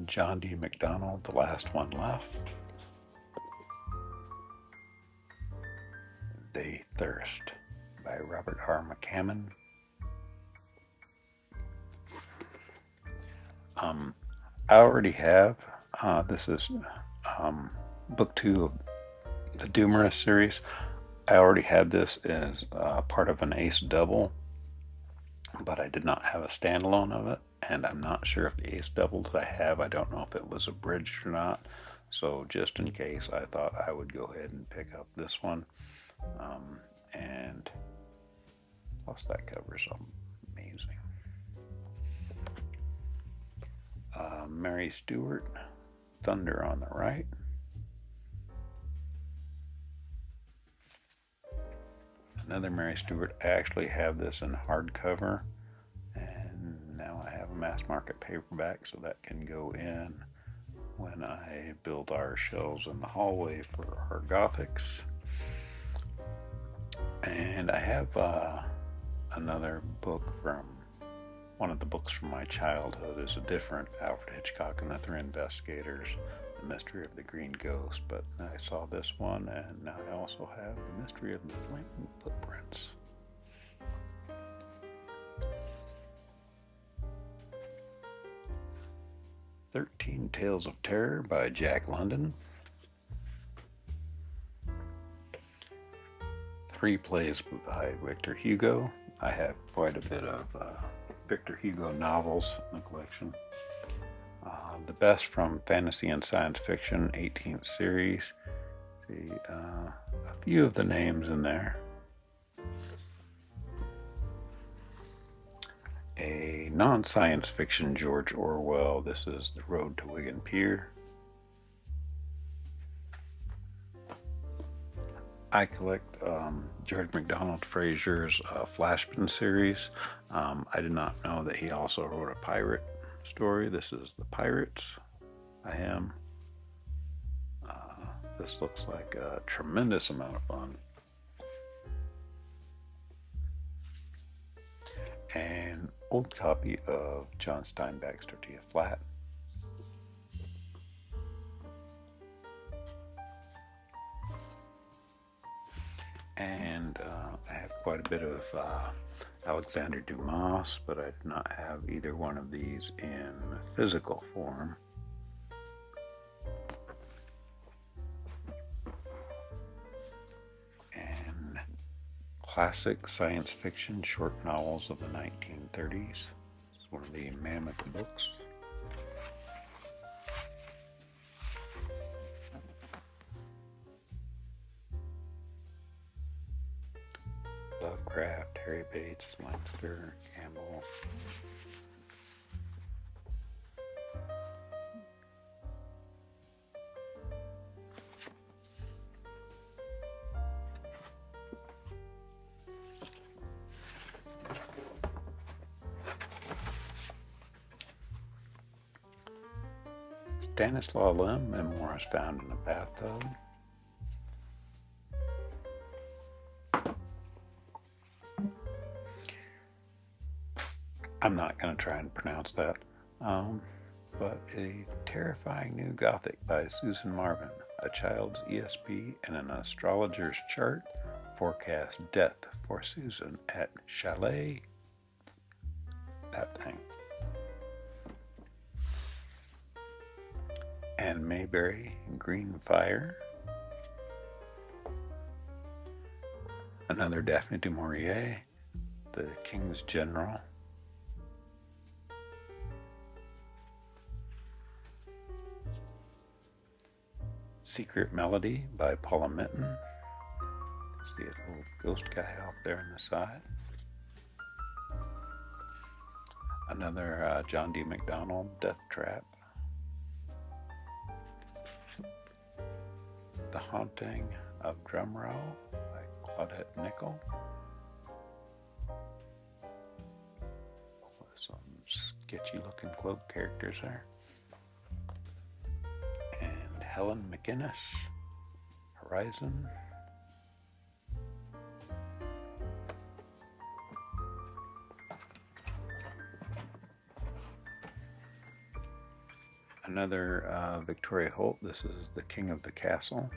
John D. MacDonald, The Last One Left. They Thirst by Robert R. McCammon. I already have, this is book 2 of the Doomerous series. I already had this as part of an Ace double, but I did not have a standalone of it, and I'm not sure if the Ace double that I have, I don't know if it was abridged or not. So just in case, I thought I would go ahead and pick up this one. And plus that cover's amazing. Mary Stewart, Thunder on the Right. Another Mary Stewart. I actually have this in hardcover, and now I have a mass market paperback, so that can go in when I build our shelves in the hallway for our gothics. And I have another book from one of the books from my childhood. Is a different Alfred Hitchcock and the Three Investigators, The Mystery of the Green Ghost. But I saw this one, and now I also have The Mystery of the Flaming Footprints. "13 Tales of Terror" by Jack London. 3 Plays by Victor Hugo. I have quite a bit of Victor Hugo novels in the collection. The Best from Fantasy and Science Fiction 18th series. See, a few of the names in there. A non-science fiction George Orwell. This is The Road to Wigan Pier. I collect George MacDonald Fraser's Flashman series. I did not know that he also wrote a pirate story. This is The Pirates. I am. This looks like a tremendous amount of fun. An old copy of John Steinbeck's Tortilla Flat. And I have quite a bit of Alexander Dumas, but I do not have either one of these in physical form. And classic science fiction short novels of the 1930s. It's one of the mammoth books. Lovecraft, Harry Bates, Leinster, Campbell. Stanislaw Lem, Memoirs Found in a Bathtub. I'm not going to try and pronounce that. But A Terrifying New Gothic by Susan Marvin. A child's ESP and an astrologer's chart forecast death for Susan at Chalet. That thing. And Mayberry, Green Fire. Another Daphne du Maurier, The King's General. Secret Melody by Paula Minton. See a little ghost guy out there on the side. Another John D. MacDonald, Death Trap. The Haunting of Drumrow by Claudette Nichol. With some sketchy looking cloak characters there. And Helen McInnes, Horizon. Another Victoria Holt. This is The King of the Castle.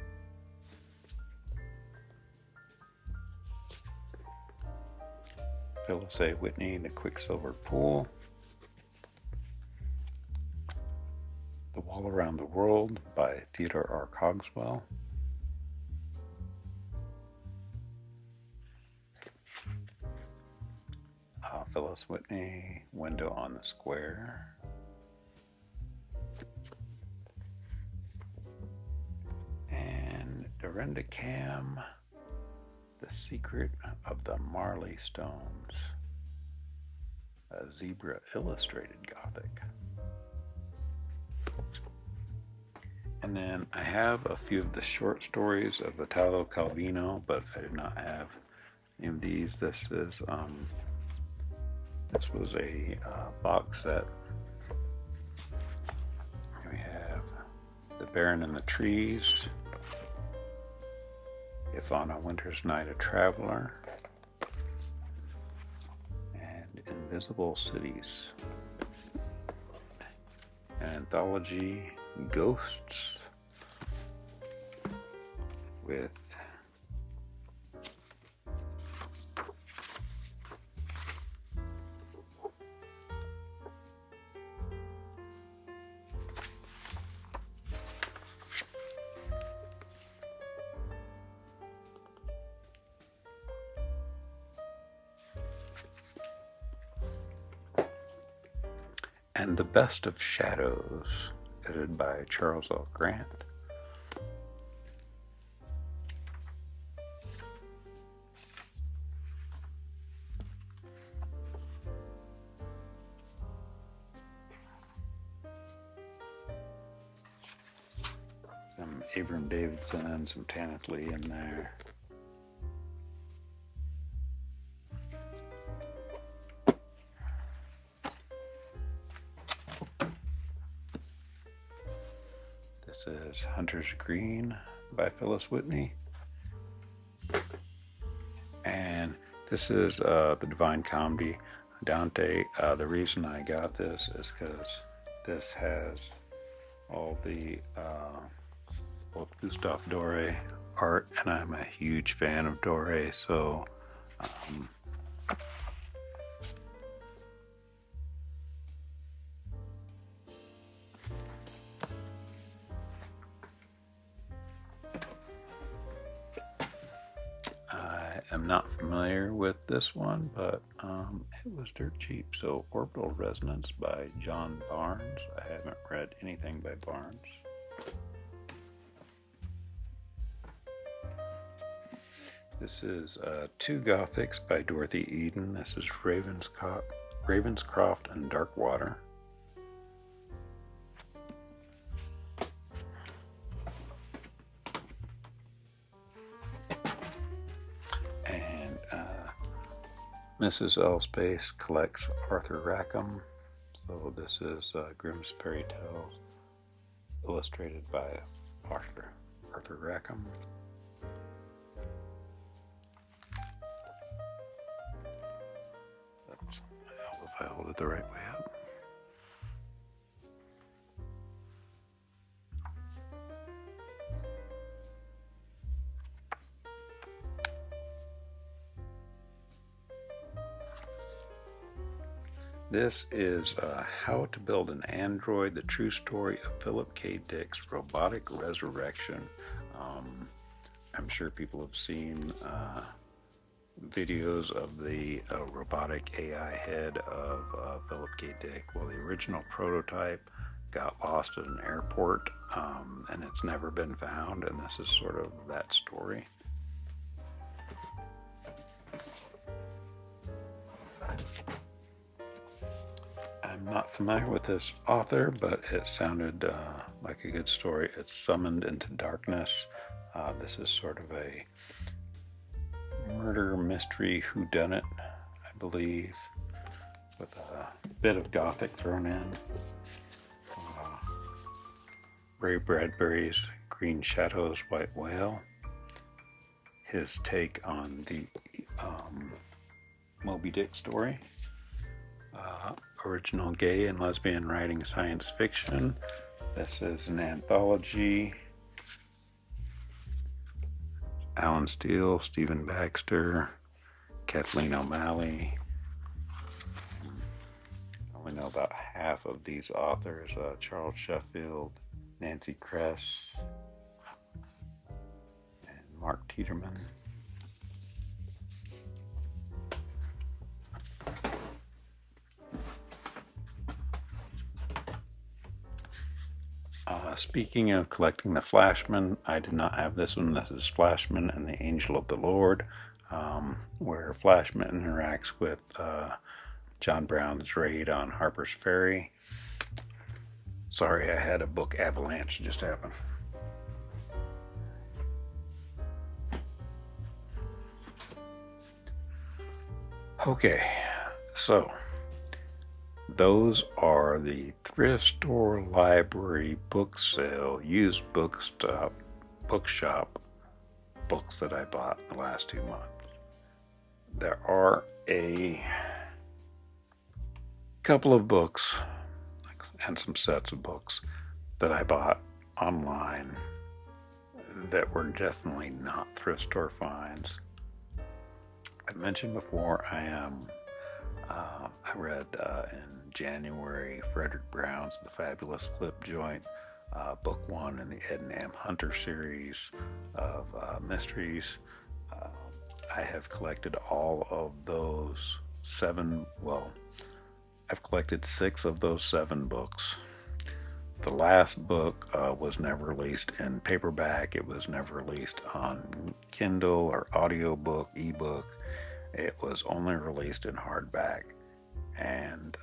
Phyllis A. Whitney, The Quicksilver Pool. The Wall Around the World by Theodore R. Cogswell. Phyllis Whitney, Window on the Square. And Dorinda Cam, The Secret of the Marley Stones, a Zebra Illustrated Gothic. And then I have a few of the short stories of Italo Calvino, but I did not have any of these. This was a box set. Here we have The Baron and the Trees, If on a Winter's Night a Traveler, and Invisible Cities. An anthology, Ghosts, with and The Best of Shadows, edited by Charles L. Grant. Some Abram Davidson and some Tanith Lee in there. This is Hunter's Green by Phyllis Whitney. And this is the Divine Comedy, Dante. The reason I got this is because this has all the both Gustave Doré art, and I'm a huge fan of Doré, so I am not familiar with this one, but it was dirt cheap. So Orbital Resonance by John Barnes. I haven't read anything by Barnes. This is Two Gothics by Dorothy Eden. This is Ravenscroft and Darkwater. And Mrs. Elspeth collects Arthur Rackham. So this is Grimm's Fairy Tales, illustrated by Arthur Rackham. I hope I hold it the right way up. This is How to Build an Android, the True Story of Philip K. Dick's Robotic Resurrection. Um, I'm sure people have seen videos of the robotic AI head of Philip K. Dick. Well, the original prototype got lost at an airport, and it's never been found, and this is sort of that story. I'm not familiar with this author, but it sounded like a good story. It's Summoned into Darkness. This is sort of a murder mystery whodunit, I believe, with a bit of gothic thrown in. Ray Bradbury's Green Shadows, White Whale. His take on the Moby Dick story. Original gay and lesbian writing science fiction. This is an anthology. Alan Steele, Stephen Baxter, Kathleen O'Malley. I only know about half of these authors. Charles Sheffield, Nancy Kress, and Mark Tiedemann. Speaking of collecting the Flashman, I did not have this one. This is Flashman and the Angel of the Lord, where Flashman interacts with John Brown's raid on Harper's Ferry. Sorry, I had a book avalanche just happen. Okay, so those are the thrift store, library, book sale, used bookshop books that I bought the last 2 months. There are a couple of books and some sets of books that I bought online that were definitely not thrift store finds. I mentioned before I read in January Frederick Brown's The Fabulous Clip Joint, book one in the Ed and Am Hunter series of mysteries. I have collected all of those I've collected 6 of those 7 books. The last book was never released in paperback. It was never released on Kindle or audiobook, ebook. It was only released in hardback. And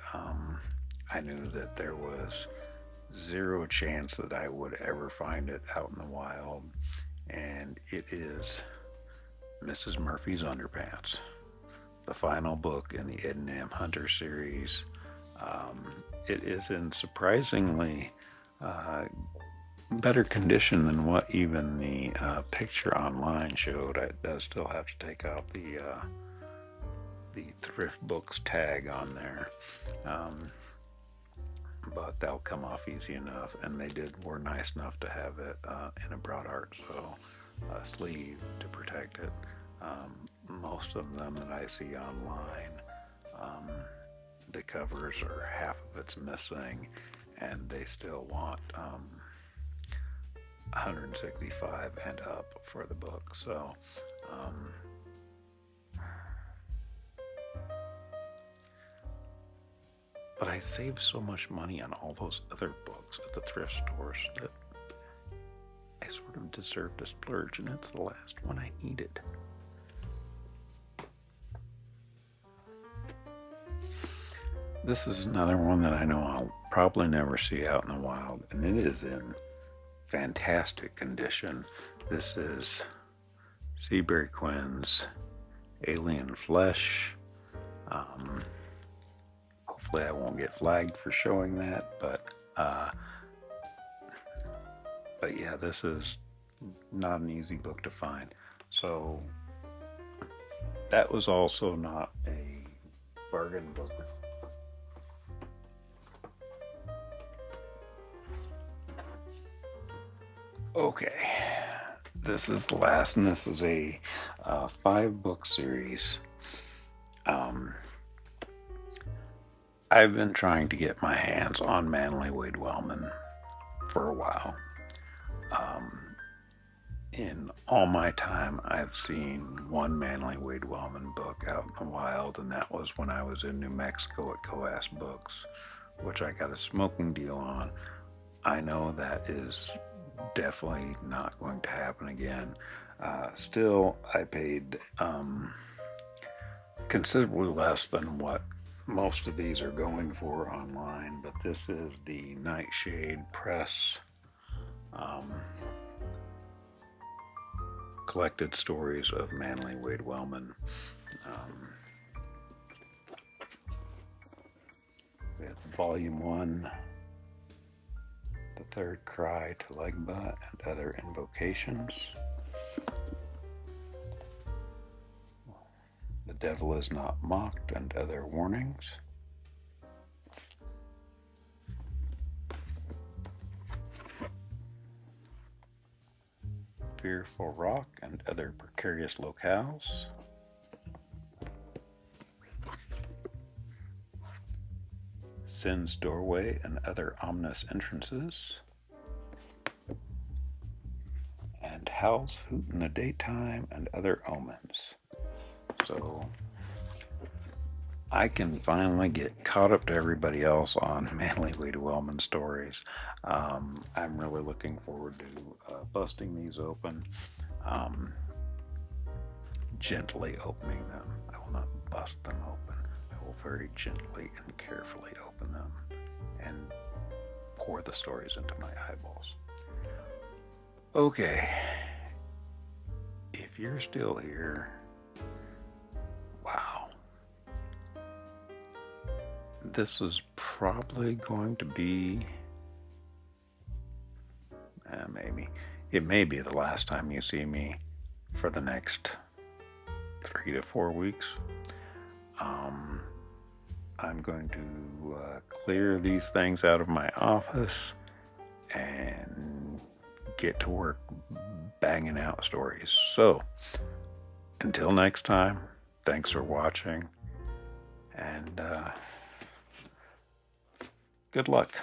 I knew that there was 0 chance that I would ever find it out in the wild. And it is Mrs. Murphy's Underpants, the final book in the Ed and Am Hunter series. It is in surprisingly better condition than what even the picture online showed. It does still have to take out the thrift books tag on there, but that'll come off easy enough. And they were nice enough to have it in a broad art, so a sleeve to protect it. Most of them that I see online, the covers are half of it's missing, and they still want 165 and up for the book. So but I saved so much money on all those other books at the thrift stores that I sort of deserve to splurge, and it's the last one I needed. This is another one that I know I'll probably never see out in the wild, and it is in fantastic condition. This is Seabury Quinn's Alien Flesh. Hopefully I won't get flagged for showing that, but yeah, this is not an easy book to find. So that was also not a bargain book. Okay, this is the last, and this is a 5-book series. I've been trying to get my hands on Manly Wade Wellman for a while. Um, in all my time, I've seen one Manly Wade Wellman book out in the wild, and that was when I was in New Mexico at Coas Books, which I got a smoking deal on. I know that is definitely not going to happen again. Still, I paid considerably less than what most of these are going for online, but this is the Nightshade Press um, collected stories of Manly Wade Wellman. Um, we have Volume 1, The Third Cry to Legba and Other Invocations. The Devil is Not Mocked and Other Warnings. Fearful Rock and Other Precarious Locales. Sin's Doorway and Other Ominous Entrances. And Howl's Hoot in the Daytime and Other Omens. So I can finally get caught up to everybody else on Manly Wade Wellman stories. I'm really looking forward to busting these open, gently opening them. I will not bust them open. I will very gently and carefully open them and pour the stories into my eyeballs. Okay, if you're still here, wow. This is probably going to be, maybe, it may be the last time you see me for the next 3 to 4 weeks. I'm going to clear these things out of my office and get to work banging out stories. So, until next time, thanks for watching, and good luck.